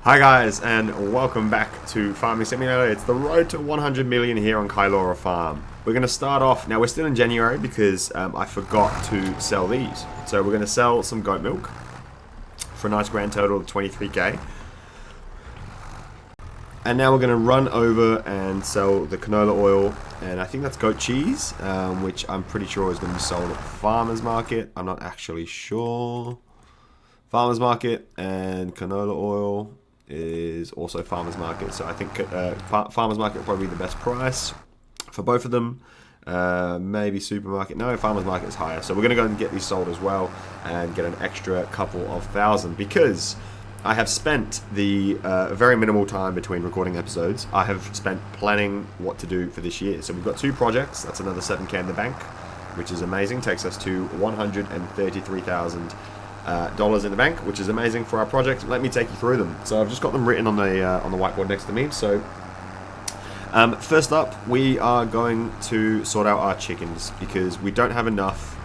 Hi guys, and welcome back to Farming Simulator. It's the road to 100 million here on Kailora Farm. We're going to start off, now we're still in January because I forgot to sell these. So we're going to sell some goat milk for a nice grand total of 23k. And now we're going to run over and sell the canola oil, and I think that's goat cheese, which I'm pretty sure is going to be sold at the farmer's market. I'm not actually sure. Farmer's market and canola oil is also farmer's market, so I think farmer's market will probably be the best price for both of them. Maybe supermarket. No, farmer's market is higher, so we're going to go and get these sold as well and get an extra couple of thousand, because I have spent the very minimal time between recording episodes. I have spent planning what to do for this year. So we've got two projects. That's another 7k in the bank, which is amazing. Takes us to $133,000 in the bank, which is amazing for our project. Let me take you through them. So I've just got them written on the whiteboard next to me. So first up, we are going to sort out our chickens, because we don't have enough,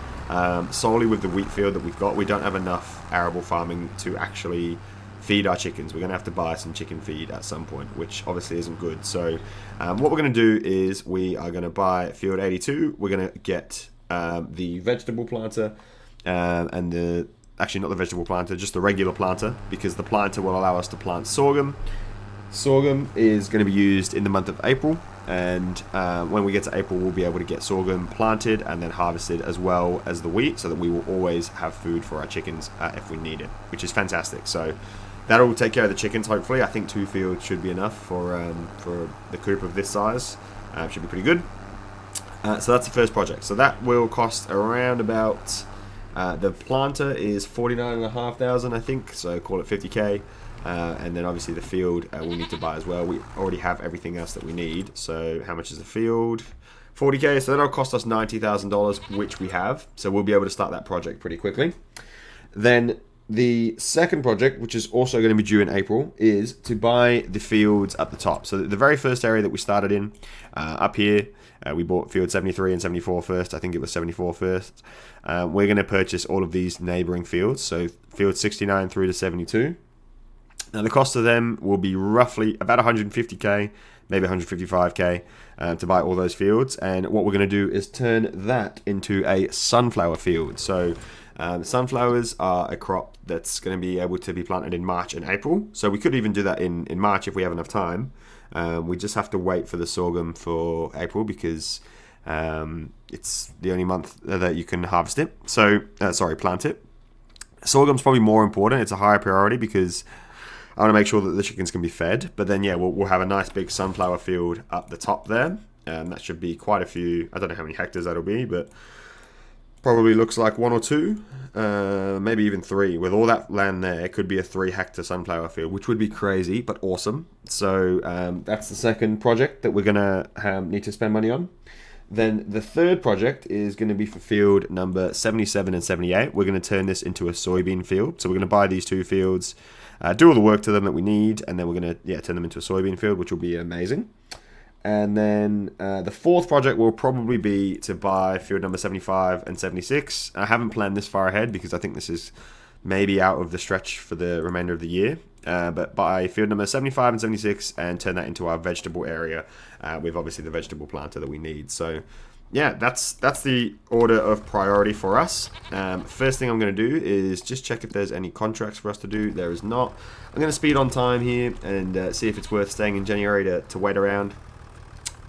solely with the wheat field that we've got, we don't have enough arable farming to actually feed our chickens. We're going to have to buy some chicken feed at some point, which obviously isn't good. So what we're going to do is we are going to buy field 82. We're going to get the vegetable planter and the, actually not the vegetable planter, just the regular planter, because the planter will allow us to plant sorghum. Sorghum is going to be used in the month of April, and when we get to April, we'll be able to get sorghum planted and then harvested as well as the wheat, so that we will always have food for our chickens if we need it, which is fantastic. So that'll take care of the chickens, hopefully. I think 2 fields should be enough for the coop of this size. Should be pretty good. So that's the first project. So that will cost around about, the planter is 49,500, I think, so call it 50k. And then obviously the field we'll need to buy as well. We already have everything else that we need. So how much is the field? 40k, so that'll cost us $90,000, which we have. So we'll be able to start that project pretty quickly. Then the second project, which is also going to be due in April, is to buy the fields at the top. So the very first area that we started in, up here, we bought field 73 and 74 first. I think it was 74 first. We're going to purchase all of these neighboring fields. So field 69 through to 72. Now the cost of them will be roughly about 150k, maybe 155k to buy all those fields. And what we're going to do is turn that into a sunflower field. So sunflowers are a crop that's going to be able to be planted in March and April. So we could even do that in March if we have enough time. We just have to wait for the sorghum for April, because it's the only month that you can harvest it. So, plant it. Sorghum's probably more important. It's a higher priority because I want to make sure that the chickens can be fed. But then, yeah, we'll have a nice big sunflower field up the top there. That should be quite a few. I don't know how many hectares that'll be, but probably looks like 1 or 2, maybe even 3. With all that land there, it could be a 3-hectare sunflower field, which would be crazy, but awesome. So that's the second project that we're going to need to spend money on. Then the third project is going to be for field number 77 and 78. We're going to turn this into a soybean field. So we're going to buy these 2 fields, do all the work to them that we need, and then we're going to turn them into a soybean field, which will be amazing. And then the fourth project will probably be to buy field number 75 and 76. I haven't planned this far ahead because I think this is maybe out of the stretch for the remainder of the year. But buy field number 75 and 76 and turn that into our vegetable area with obviously the vegetable planter that we need. So yeah, that's the order of priority for us. First thing I'm going to do is just check if there's any contracts for us to do. There is not. I'm going to speed on time here and see if it's worth staying in January to wait around.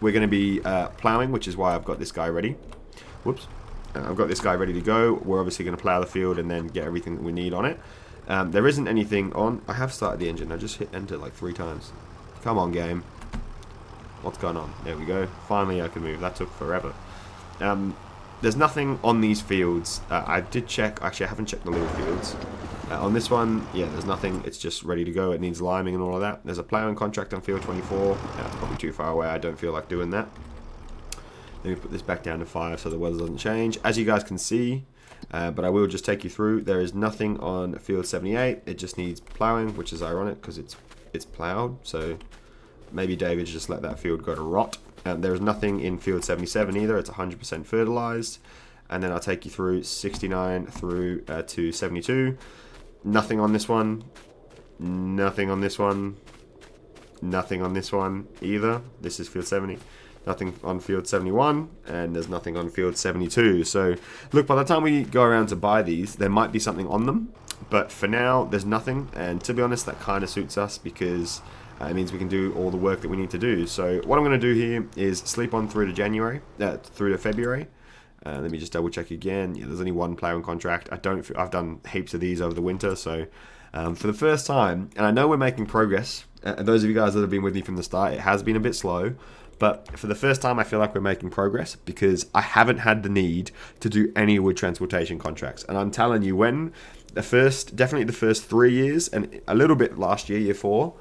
We're going to be plowing, which is why I've got this guy ready. Whoops. I've got this guy ready to go. We're obviously going to plow the field and then get everything that we need on it. There isn't anything on. I have started the engine. I just hit enter like 3 times. Come on, game. What's going on? There we go. Finally, I can move. That took forever. There's nothing on these fields. I did check. Actually, I haven't checked the little fields. On this one, yeah, there's nothing. It's just ready to go. It needs liming and all of that. There's a plowing contract on field 24. That's probably too far away. I don't feel like doing that. Let me put this back down to 5 so the weather doesn't change. As you guys can see, but I will just take you through. There is nothing on field 78. It just needs plowing, which is ironic because it's plowed. So maybe David just let that field go to rot. There is nothing in field 77 either. It's 100% fertilized. And then I'll take you through 69 through to 72. Nothing on this one. Nothing on this one. Nothing on this one either. This is field 70. Nothing on field 71, and there's nothing on field 72. So, look, by the time we go around to buy these, there might be something on them. But for now, there's nothing. And to be honest, that kind of suits us because it means we can do all the work that we need to do. So, what I'm going to do here is sleep on through to February. Let me just double check again. Yeah, there's only one ploughing contract. I've done heaps of these over the winter, so for the first time, and I know we're making progress. And those of you guys that have been with me from the start, it has been a bit slow. But for the first time, I feel like we're making progress because I haven't had the need to do any wood transportation contracts. And I'm telling you, definitely the first 3 years and a little bit last year, year 4,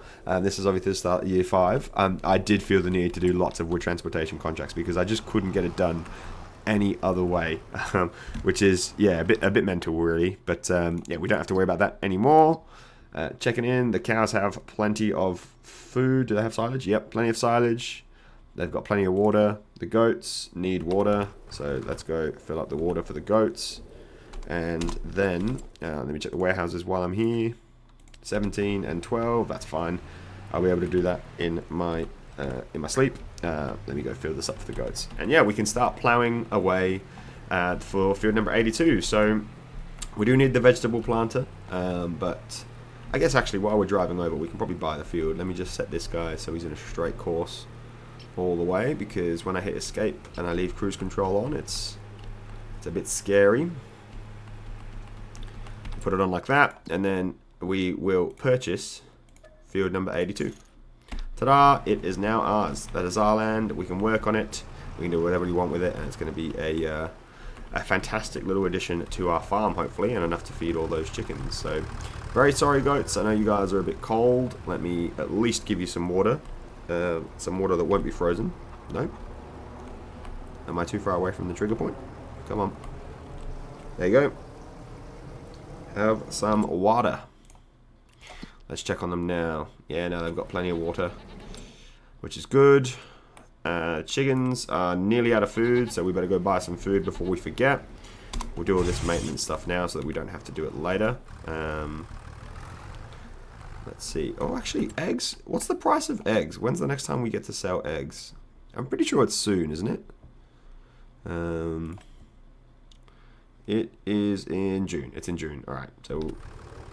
this is obviously the start of year 5, I did feel the need to do lots of wood transportation contracts because I just couldn't get it done any other way, which is, yeah, a bit mental really. But yeah, we don't have to worry about that anymore. Checking in, the cows have plenty of food. Do they have silage? Yep, plenty of silage. They've got plenty of water. The goats need water, so let's go fill up the water for the goats. And then, let me check the warehouses while I'm here. 17 and 12, that's fine. I'll be able to do that in my sleep. Let me go fill this up for the goats. And yeah, we can start ploughing away for field number 82. So we do need the vegetable planter, but I guess actually while we're driving over, we can probably buy the field. Let me just set this guy so he's in a straight course all the way, because when I hit escape and I leave cruise control on, it's a bit scary. Put it on like that, and then we will purchase field number 82. Ta-da! It is now ours. That is our land. We can work on it. We can do whatever we want with it, and it's going to be a fantastic little addition to our farm, hopefully, and enough to feed all those chickens. So, very sorry, goats. I know you guys are a bit cold. Let me at least give you some water. Some water that won't be frozen. No? Am I too far away from the trigger point? Come on. There you go. Have some water. Let's check on them now. Yeah, no, they've got plenty of water, which is good. Chickens are nearly out of food, so we better go buy some food before we forget. We'll do all this maintenance stuff now so that we don't have to do it later. Let's see. Oh, actually, eggs. What's the price of eggs? When's the next time we get to sell eggs? I'm pretty sure it's soon, isn't it? It is in June. It's in June. All right. So,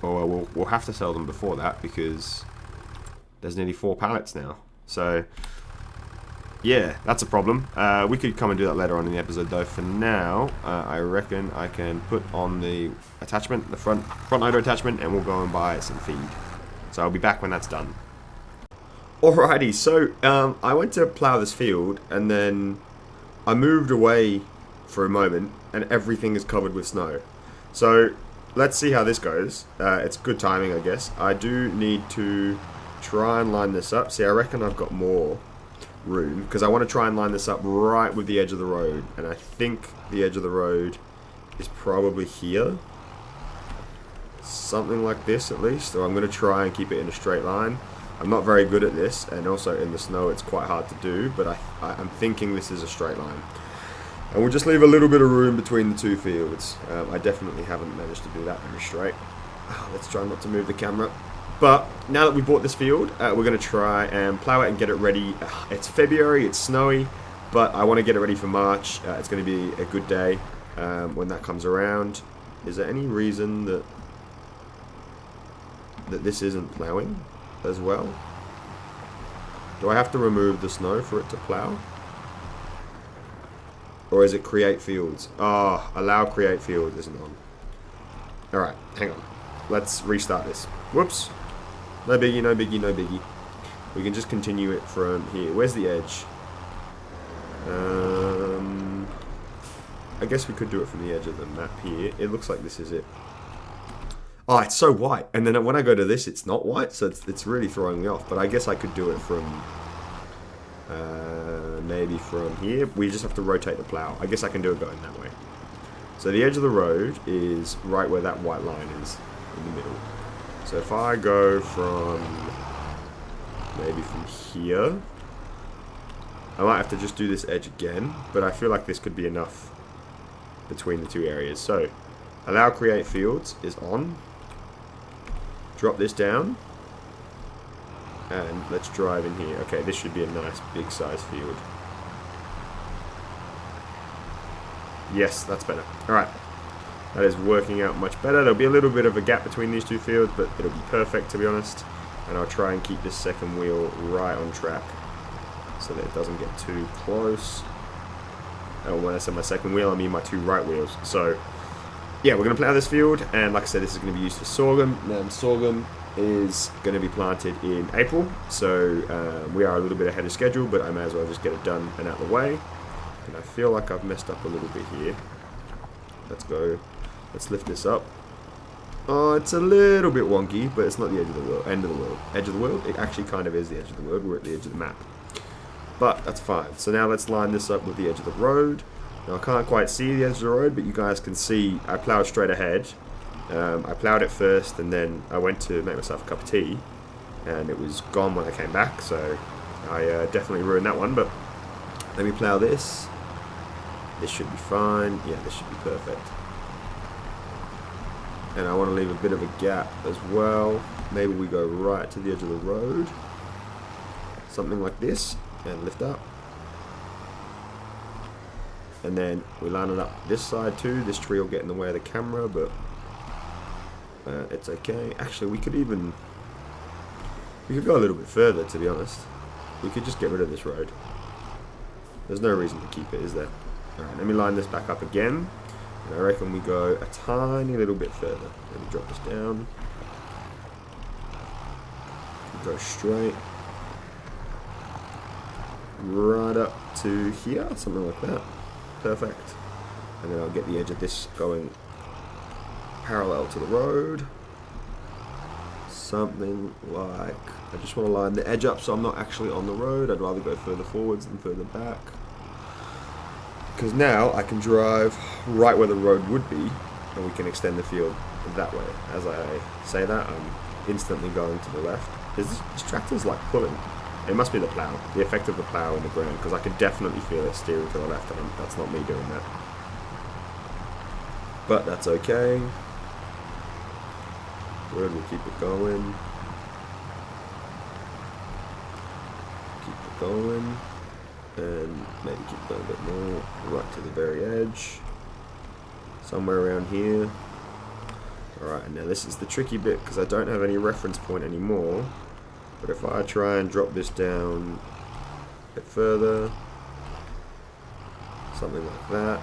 we'll have to sell them before that because there's nearly 4 pallets now. So, yeah, that's a problem. We could come and do that later on in the episode, though. For now, I reckon I can put on the attachment, the front loader attachment, and we'll go and buy some feed. So I'll be back when that's done. Alrighty, so I went to plough this field, and then I moved away for a moment, and everything is covered with snow. So let's see how this goes. It's good timing, I guess. I do need to try and line this up. See, I reckon I've got more room, because I want to try and line this up right with the edge of the road, and I think the edge of the road is probably here. Something like this at least, or I'm going to try and keep it in a straight line. I'm not very good at this, and also in the snow it's quite hard to do, but I'm thinking this is a straight line. And we'll just leave a little bit of room between the two fields. I definitely haven't managed to do that very straight. Let's try not to move the camera. But now that we bought this field, we're going to try and plough it and get it ready. It's February, it's snowy, but I want to get it ready for March. It's going to be a good day when that comes around. Is there any reason that this isn't ploughing as well? Do I have to remove the snow for it to plough? Or is it create fields? Ah, allow create fields isn't on. Alright, hang on. Let's restart this. Whoops. No biggie, no biggie, no biggie. We can just continue it from here. Where's the edge? I guess we could do it from the edge of the map here. It looks like this is it. Oh, it's so white. And then when I go to this, it's not white, so it's really throwing me off. But I guess I could do it from maybe from here. We just have to rotate the plow. I guess I can do it going that way. So the edge of the road is right where that white line is in the middle. So if I go from maybe from here, I might have to just do this edge again, but I feel like this could be enough between the two areas. So allow create fields is on. Drop this down. And let's drive in here. Okay, this should be a nice big size field. Yes, that's better. Alright. That is working out much better. There'll be a little bit of a gap between these two fields, but it'll be perfect, to be honest. And I'll try and keep this second wheel right on track so that it doesn't get too close. And when I say my second wheel, I mean my two right wheels. So, yeah, we're going to plow this field, and like I said, this is going to be used for sorghum. Now, sorghum is going to be planted in April, so we are a little bit ahead of schedule, but I may as well just get it done and out of the way. And I feel like I've messed up a little bit here. Let's go. Let's lift this up. Oh, it's a little bit wonky, but it's not the edge of the world. End of the world. Edge of the world? It actually kind of is the edge of the world. We're at the edge of the map. But that's fine. So now let's line this up with the edge of the road. Now I can't quite see the edge of the road, but you guys can see I ploughed straight ahead. I ploughed it first, and then I went to make myself a cup of tea, and it was gone when I came back, so I definitely ruined that one. But let me plough this. This should be fine. Yeah, this should be perfect. And I want to leave a bit of a gap as well. Maybe we go right to the edge of the road. Something like this. And lift up. And then we line it up this side too. This tree will get in the way of the camera, but it's okay. Actually, we could go a little bit further, to be honest. We could just get rid of this road. There's no reason to keep it, is there? Alright, let me line this back up again. And I reckon we go a tiny little bit further. Let me drop this down. Go straight. Right up to here, something like that. Perfect. And then I'll get the edge of this going parallel to the road. Something like, I just want to line the edge up so I'm not actually on the road. I'd rather go further forwards than further back. Because now I can drive right where the road would be, and we can extend the field that way. As I say that, I'm instantly going to the left. This tractor's like pulling. It must be the plough, the effect of the plough in the ground, because I could definitely feel it steering to the left, and that's not me doing that. But that's okay. Good, we'll keep it going. Keep it going. And maybe keep going a bit more, right to the very edge. Somewhere around here. Alright, now this is the tricky bit, because I don't have any reference point anymore. But if I try and drop this down a bit further, something like that,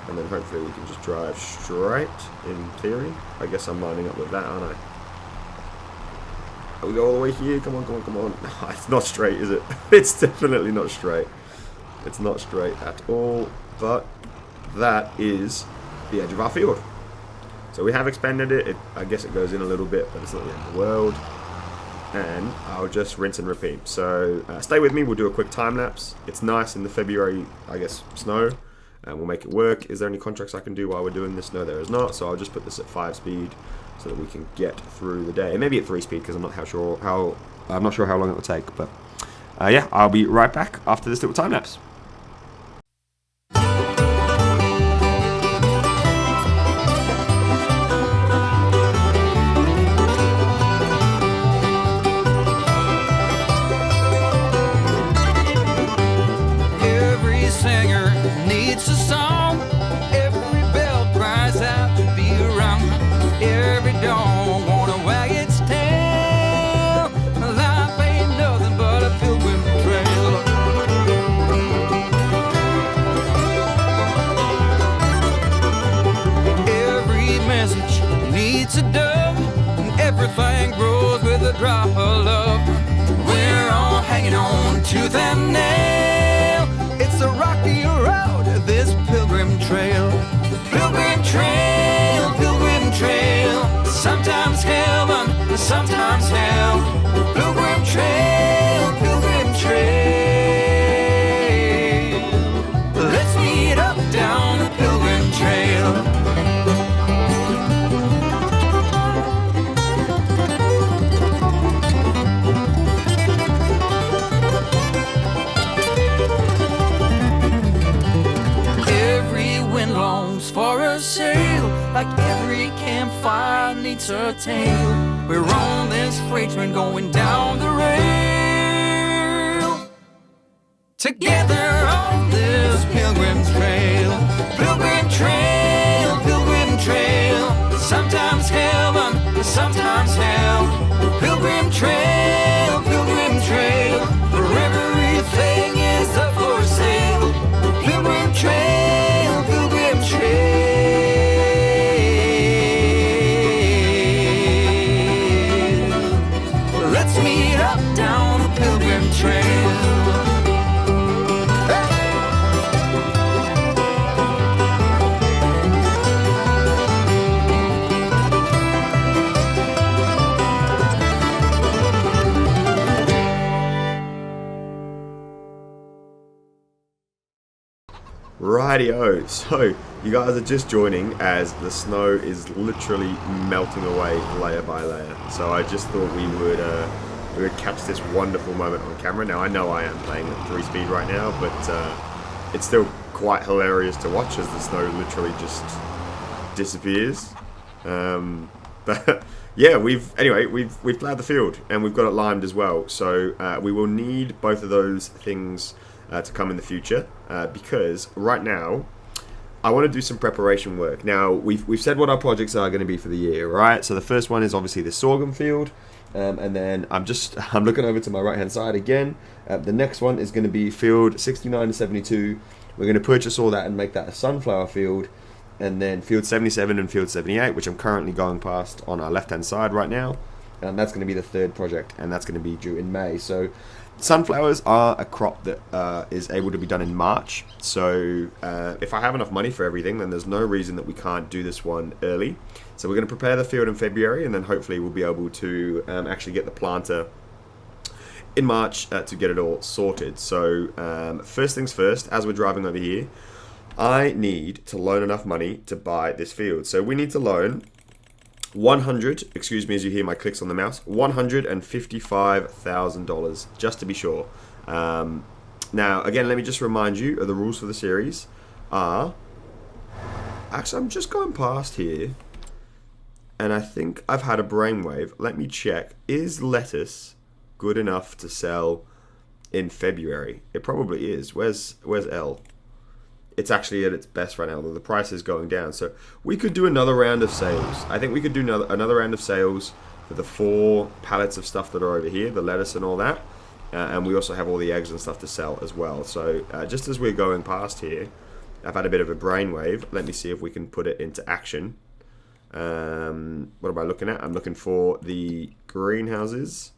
and then hopefully we can just drive straight, in theory. I guess I'm lining up with that, aren't I? We go all the way here, come on, come on, come on. No, it's not straight, is it? It's definitely not straight. It's not straight at all, but that is the edge of our field. So we have expanded it. I guess it goes in a little bit, but it's not the end of the world. And I'll just rinse and repeat. So stay with me, we'll do a quick time lapse. It's nice in the February, I guess, snow, and we'll make it work. Is there any contracts I can do while we're doing this? No, there is not, so I'll just put this at 5 speed so that we can get through the day. Maybe at 3 speed, because I'm not sure how long it will take, but yeah, I'll be right back after this little time lapse. Everything grows with a drop of love. We're all hanging on tooth and nail. It's a rocky road, this pilgrim trail. Pilgrim trail, pilgrim trail. Sometimes heaven, sometimes hell. Pilgrim trail, pilgrim trail. Let's meet up down the pilgrim trail. For a sail, like every campfire needs a tale. We're on this freight train going down the rail. Together on this pilgrim's trail. Pilgrim trail, pilgrim trail. Sometimes heaven, sometimes hell. Pilgrim trail, pilgrim trail. Where everything is up for sale. Pilgrim trail, pilgrim trail. Let's meet up down the pilgrim trail. Rightio, so you guys are just joining as the snow is literally melting away layer by layer. So I just thought we would catch this wonderful moment on camera. Now I know I am playing at 3 speed right now, but it's still quite hilarious to watch as the snow literally just disappears. But yeah, we've plowed the field and we've got it limed as well. So we will need both of those things to come in the future, because right now I want to do some preparation work. Now we've said what our projects are going to be for the year, right? So the first one is obviously the sorghum field, and then I'm looking over to my right hand side again. The next one is going to be field 69 to 72. We're going to purchase all that and make that a sunflower field, and then field 77 and field 78, which I'm currently going past on our left hand side right now, and that's going to be the third project, and that's going to be due in May. So sunflowers are a crop that is able to be done in March. So if I have enough money for everything, then there's no reason that we can't do this one early. So we're going to prepare the field in February, and then hopefully we'll be able to actually get the planter in March to get it all sorted. So first things first, as we're driving over here, I need to loan enough money to buy this field. So we need to loan 100, excuse me as you hear my clicks on the mouse, $155,000, just to be sure. Now, again, let me just remind you of the rules for the series are... Actually, I'm just going past here, and I think I've had a brainwave. Let me check. Is lettuce good enough to sell in February? It probably is. Where's L? It's actually at its best right now, although the price is going down. So we could do another round of sales. I think we could do another round of sales for the 4 pallets of stuff that are over here, the lettuce and all that. And we also have all the eggs and stuff to sell as well. So just as we're going past here, I've had a bit of a brainwave. Let me see if we can put it into action. What am I looking at? I'm looking for the greenhouses.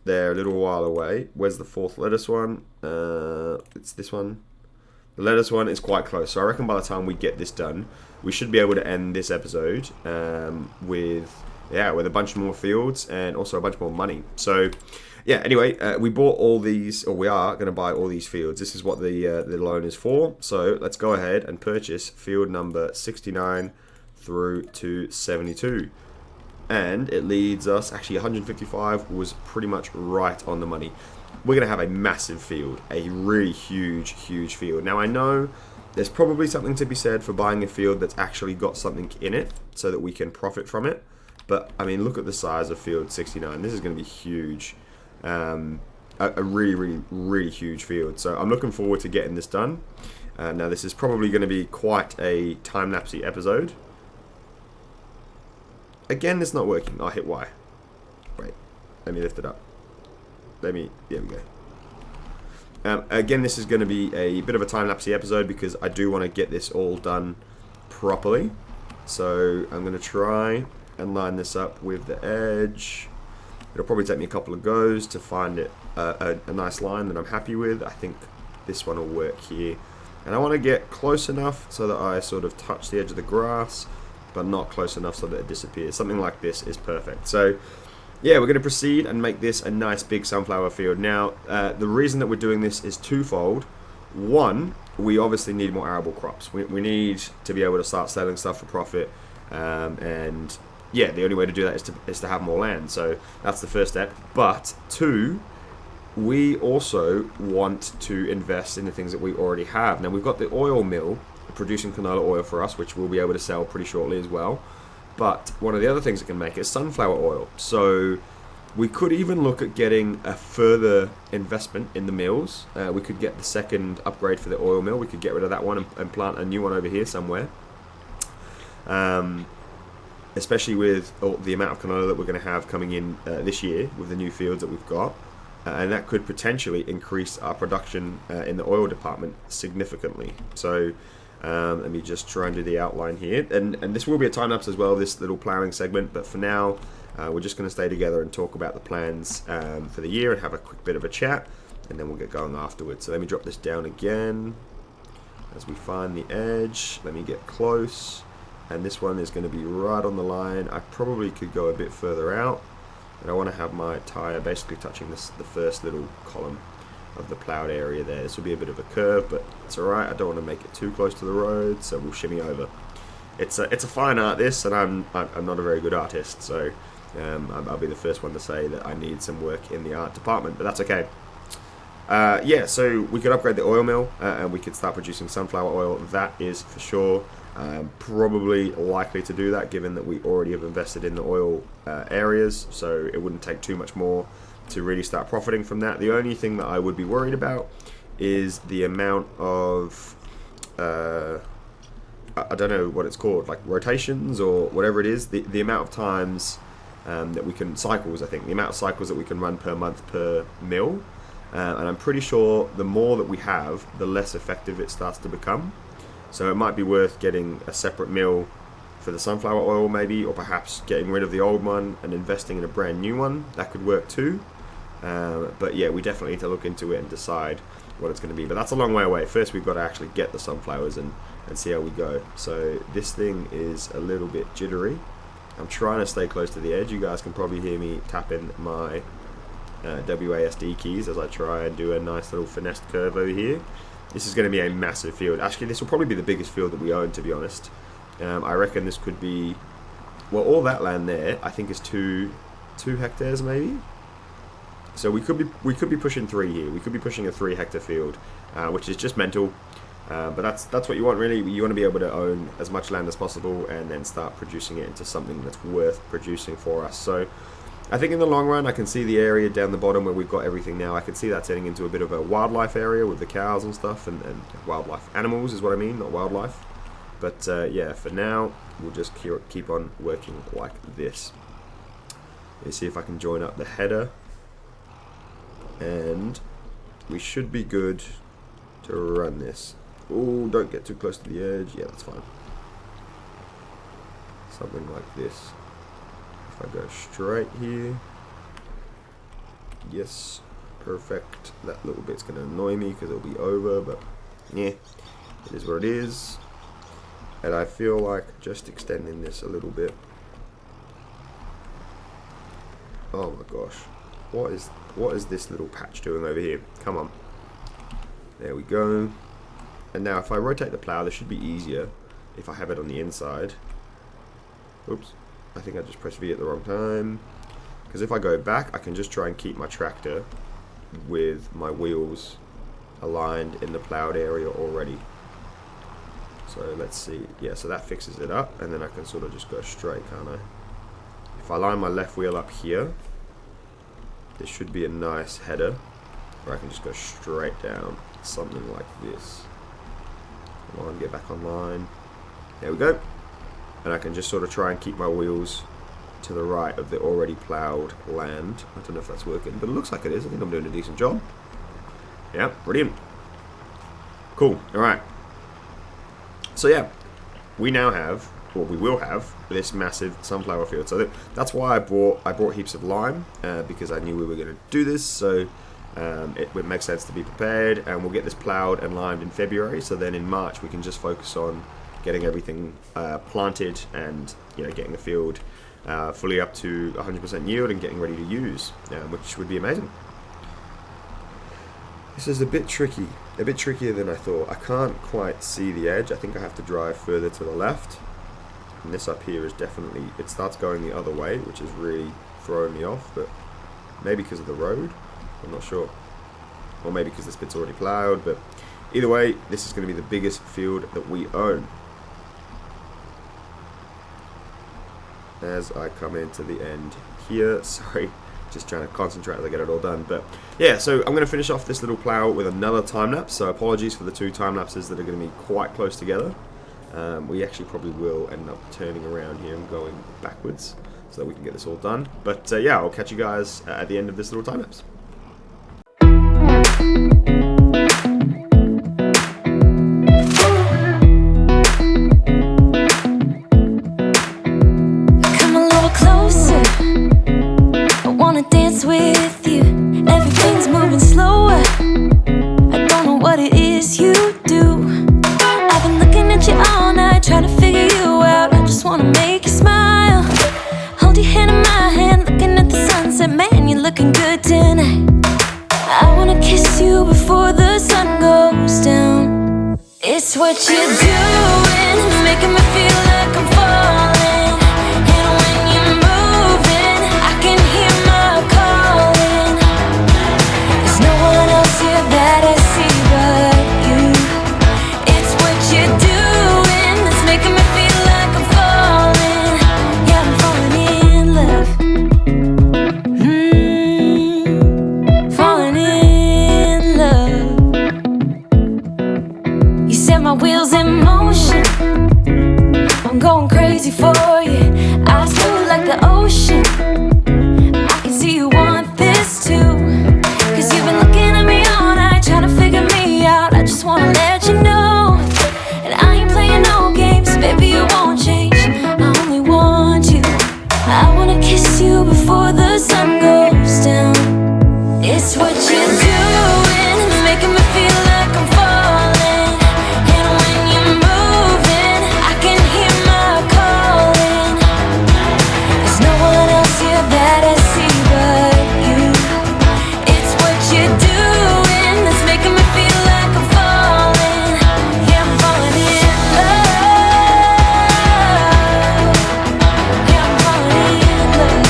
They're a little while away. Where's the 4th lettuce one? It's this one. The lettuce one is quite close, so I reckon by the time we get this done, we should be able to end this episode with a bunch more fields and also a bunch more money. So, yeah. Anyway, we bought all these, or we are going to buy all these fields. This is what the loan is for. So let's go ahead and purchase field number 69 through to 72, and it leads us. Actually, 155 was pretty much right on the money. We're going to have a massive field, a really huge field. Now, I know there's probably something to be said for buying a field that's actually got something in it so that we can profit from it. But, I mean, look at the size of field 69. This is going to be huge. A really huge field. So I'm looking forward to getting this done. Now, this is probably going to be quite a time-lapsey episode. Again, it's not working. I'll hit Y. Wait, let me lift it up. There we go. Again, this is going to be a bit of a time-lapsey episode because I do want to get this all done properly. So I'm going to try and line this up with the edge. It'll probably take me a couple of goes to find it a nice line that I'm happy with. I think this one will work here. And I want to get close enough so that I sort of touch the edge of the grass, but not close enough so that it disappears. Something like this is perfect. So yeah, we're going to proceed and make this a nice big sunflower field. Now, the reason that we're doing this is twofold. One, we obviously need more arable crops. We need to be able to start selling stuff for profit. And yeah, the only way to do that is to have more land. So that's the first step. But two, we also want to invest in the things that we already have. Now, we've got the oil mill producing canola oil for us, which we'll be able to sell pretty shortly as well. But one of the other things it can make is sunflower oil. So we could even look at getting a further investment in the mills. We could get the second upgrade for the oil mill. We could get rid of that one and plant a new one over here somewhere. Especially with the amount of canola that we're going to have coming in this year with the new fields that we've got. And that could potentially increase our production in the oil department significantly. So let me just try and do the outline here. And this will be a time-lapse as well, this little ploughing segment. But for now, we're just going to stay together and talk about the plans for the year and have a quick bit of a chat. And then we'll get going afterwards. So let me drop this down again as we find the edge. Let me get close. And this one is going to be right on the line. I probably could go a bit further out. And I want to have my tyre basically touching the first little column of the ploughed area there. This will be a bit of a curve, but it's alright. I don't want to make it too close to the road, so we'll shimmy over. It's a fine art, this, and I'm not a very good artist, so I'll be the first one to say that I need some work in the art department, but that's okay. Yeah, so we could upgrade the oil mill, and we could start producing sunflower oil. That is for sure. Probably likely to do that, given that we already have invested in the oil areas, so it wouldn't take too much more to really start profiting from that. The only thing that I would be worried about is the amount of I don't know what it's called, like rotations or whatever it is, the amount of times that we can, cycles, I think, the amount of cycles that we can run per month per mill. And I'm pretty sure the more that we have, the less effective it starts to become. So it might be worth getting a separate mill for the sunflower oil maybe, or perhaps getting rid of the old one and investing in a brand new one. That could work too. But yeah, we definitely need to look into it and decide what it's going to be. But that's a long way away. First we've got to actually get the sunflowers and see how we go. So this thing is a little bit jittery. I'm trying to stay close to the edge. You guys can probably hear me tapping my WASD keys as I try and do a nice little finessed curve over here. This is going to be a massive field. Actually, this will probably be the biggest field that we own, to be honest. I reckon this could be, well, all that land there I think is 2 hectares maybe. So we could be pushing 3 here. We could be pushing a 3-hectare field, which is just mental. But that's what you want, really. You want to be able to own as much land as possible and then start producing it into something that's worth producing for us. So I think in the long run, I can see the area down the bottom where we've got everything now. I can see that turning into a bit of a wildlife area with the cows and stuff, and wildlife animals is what I mean, not wildlife. But yeah, for now, we'll just keep on working like this. Let me see if I can join up the header, and we should be good to run this. Oh, don't get too close to the edge. Yeah, that's fine. Something like this. If I go straight here, yes, perfect. That little bit's going to annoy me because it'll be over, but yeah, it is what it is. And I feel like just extending this a little bit. Oh my gosh, what is this little patch doing over here? Come on, there we go. And now if I rotate the plow, this should be easier if I have it on the inside. Oops. I think I just pressed V at the wrong time. Because if I go back, I can just try and keep my tractor with my wheels aligned in the plowed area already. So let's see. Yeah, so that fixes it up. And then I can sort of just go straight, can't I? If I line my left wheel up here, there should be a nice header where I can just go straight down. Something like this. Come on, get back online. There we go. And I can just sort of try and keep my wheels to the right of the already ploughed land. I don't know if that's working, but it looks like it is. I think I'm doing a decent job. Yeah, brilliant. Cool, alright. So yeah, we now have, or we will have, this massive sunflower field. So that's why I brought heaps of lime, because I knew we were going to do this. So it would make sense to be prepared, and we'll get this ploughed and limed in February. So then in March we can just focus on getting everything planted and getting the field fully up to 100% yield and getting ready to use, which would be amazing. This is a bit tricky, a bit trickier than I thought. I can't quite see the edge. I think I have to drive further to the left. And this up here is definitely, it starts going the other way, which is really throwing me off, but maybe because of the road, I'm not sure. Or maybe because this bit's already ploughed, but either way, this is going to be the biggest field that we own. as I come into the end here. Sorry, just trying to concentrate as I get it all done. But yeah, so I'm going to finish off this little plow with another time lapse. So apologies for the 2 time lapses that are going to be quite close together. We actually probably will end up turning around here and going backwards so that we can get this all done. But yeah, I'll catch you guys at the end of this little time lapse. With you, everything's moving slower. I don't know what it is you do. I've been looking at you all night, trying to figure you out. I just wanna make you smile. Hold your hand in my hand, looking at the sunset. Man, you're looking good tonight. I wanna kiss you before the sun goes down. It's what you're doing, making me feel like I'm falling. And when you're moving, I can hear my calling. There's no one else here that I see but you. It's what you're doing that's making me feel like I'm falling. Yeah, I'm falling in love. Falling in love. You set my wheels in motion. I'm going crazy for you. I smooth like the ocean. I can see you want this too. Cause you've been looking at me all night, trying to figure me out. I just wanna let you know. And I ain't playing no games, baby, you won't change. I only want you. I wanna kiss you before the sun goes down. It's what you're doing, it's making me feel like I'm falling. And when you're moving, I can hear my calling. There's no one else here that I see but you. It's what you're doing that's making me feel like I'm falling. Yeah, I'm falling in love. Yeah, I'm falling in love.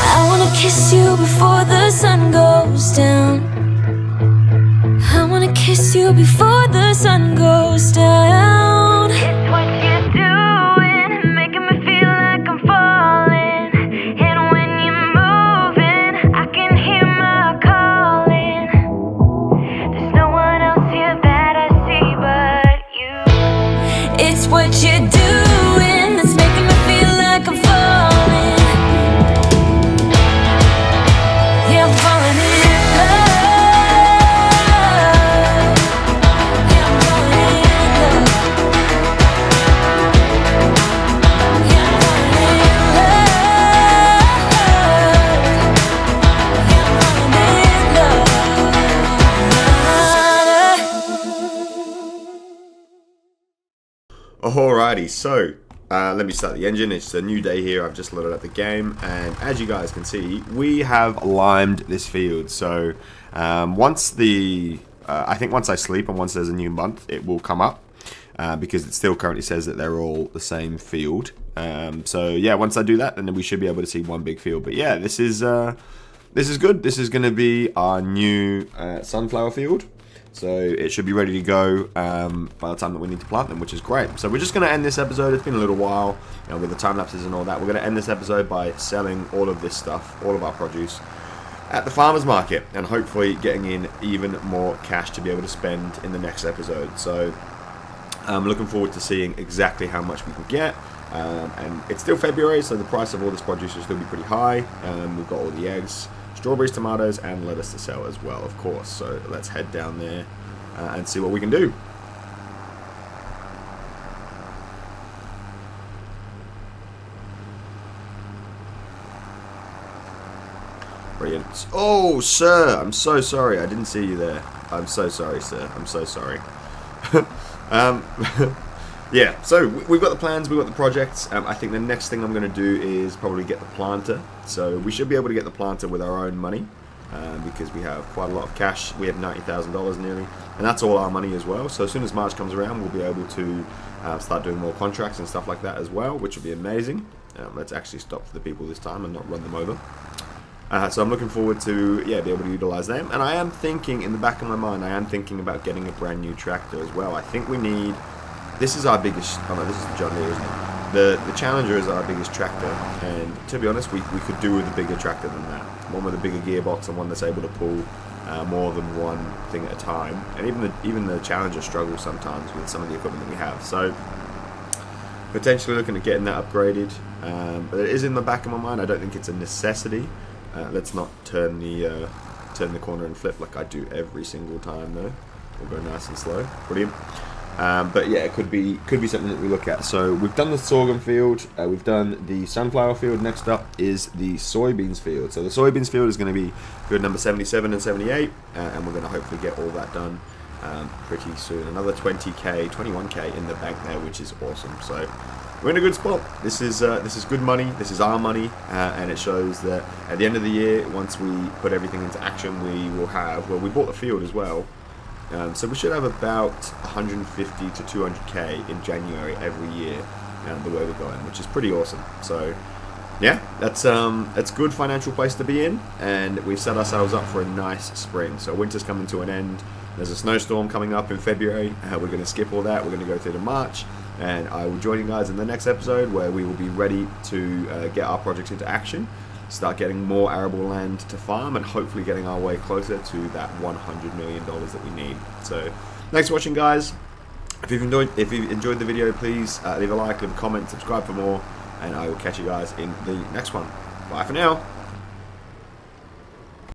I wanna kiss you before the sun goes down. I wanna kiss you before the sun goes down. It's what you're doing, making me feel like I'm falling. And when you're moving, I can hear my calling. There's no one else here that I see but you. It's what you're doing that's making me feel like I'm falling. Yeah, I'm falling in love. Yeah, I'm falling in love. Yeah, I'm falling in love. Yeah, I'm falling in love. Alrighty, so let me start the engine. It's a new day here. I've just loaded up the game, and as you guys can see, we have limed this field. So once I think once I sleep and once there's a new month, it will come up because it still currently says that they're all the same field. So yeah, once I do that, then we should be able to see one big field. But yeah, this is good. This is going to be our new sunflower field. So it should be ready to go by the time that we need to plant them, which is great. So we're just going to end this episode. It's been a little while, you know, with the time lapses and all that. We're going to end this episode by selling all of this stuff, all of our produce, at the farmer's market, and hopefully getting in even more cash to be able to spend in the next episode. So I'm looking forward to seeing exactly how much we can get. And it's still February, so the price of all this produce will still be pretty high. We've got all the eggs, strawberries, tomatoes, and lettuce to sell as well, of course. So let's head down there and see what we can do. Brilliant. Oh, sir, I'm so sorry. I didn't see you there. I'm so sorry, sir. I'm so sorry. Yeah, so we've got the plans, we've got the projects. I think the next thing I'm going to do is probably get the planter. So we should be able to get the planter with our own money. because we have quite a lot of cash. We have $90,000 nearly, and that's all our money as well. So as soon as March comes around, we'll be able to start doing more contracts and stuff like that as well, which will be amazing. Let's actually stop for the people this time and not run them over. So I'm looking forward to be able to utilize them. And I am thinking, in the back of my mind, I am thinking about getting a brand new tractor as well. I think we need, this is our biggest, oh no, this is the John Deere, isn't it? The Challenger is our biggest tractor, and to be honest, we could do with a bigger tractor than that. One with a bigger gearbox and one that's able to pull more than one thing at a time. And even the Challenger struggles sometimes with some of the equipment that we have. So potentially looking at getting that upgraded, but it is in the back of my mind. I don't think it's a necessity. Let's not turn the corner and flip like I do every single time though. We'll go nice and slow. Brilliant. But yeah, it could be something that we look at. So we've done the sorghum field, we've done the sunflower field. Next up is the soybeans field. So the soybeans field is going to be field number 77 and 78, and we're going to hopefully get all that done pretty soon. Another 20k, 21k in the bank there, which is awesome. So we're in a good spot. This is good money. This is our money, and it shows that at the end of the year, once we put everything into action, we will have. Well, we bought the field as well. So we should have about 150 to 200k in January every year, the way we're going, which is pretty awesome. So yeah, that's good financial place to be in, and we've set ourselves up for a nice spring. So winter's coming to an end. There's a snowstorm coming up in February. We're going to skip all that. We're going to go through to March, and I will join you guys in the next episode where we will be ready to get our projects into action, start getting more arable land to farm, and hopefully getting our way closer to that $100 million that we need. So thanks for watching, guys. If you've enjoyed the video, please leave a like, leave a comment, subscribe for more, and I will catch you guys in the next one. Bye for now.